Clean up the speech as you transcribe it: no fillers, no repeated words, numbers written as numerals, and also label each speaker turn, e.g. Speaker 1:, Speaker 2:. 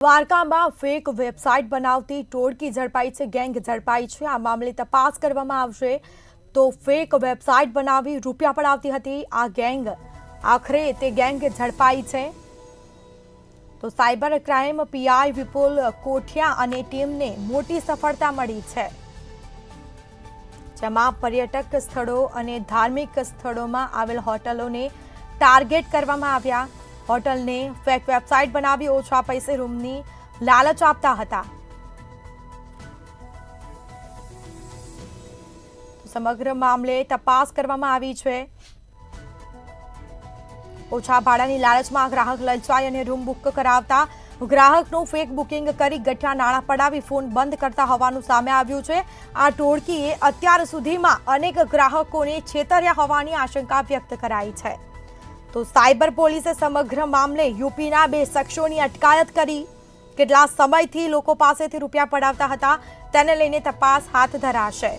Speaker 1: દ્વારકામાં fake website બનાવતી ટોળકી ઝડપાઈ છે, ગેંગ ઝડપાઈ છે। આ મામલે તપાસ કરવામાં આવશે। તો ફેક વેબસાઇટ બનાવી રૂપિયા પડાવતી હતી આ ગેંગ, આખરે તે ગેંગ ઝડપાઈ છે। તો સાયબર ક્રાઇમ પીઆઈ વિપુલ કોઠિયા અને ટીમને મોટી સફળતા મળી છે, જેમાં પર્યટક સ્થળો અને ધાર્મિક સ્થળોમાં આવેલ હોટલોને ટાર્ગેટ કરવામાં આવ્યા। હોટલને ફેક વેબસાઇટ બનાવી ઓછા પૈસે રૂમની લાલચ આપતા હતા। સમગ્ર મામલે તપાસ કરવામાં આવી છે। ઓછા ભાડાની લાલચમાં ગ્રાહક લલચાઈ અને રૂમ બુક કરાવતા ગ્રાહકનું ફેક બુકિંગ કરી ગઠિયા નાણાં પડાવી ફોન બંધ કરતા હોવાનું સામે આવ્યું છે। આ ટોળકીએ અત્યાર સુધીમાં અનેક ગ્રાહકોને છેતર્યા હોવાની આશંકા વ્યક્ત કરાઈ છે। તો સાયબર પોલીસે સમગ્ર મામલે યુપીના 2 શખ્સોની અટકાયત કરી। કેટલા સમયથી લોકો પાસેથી રૂપિયા પડાવતા હતા તેને લઈને તપાસ હાથ ધરાશે।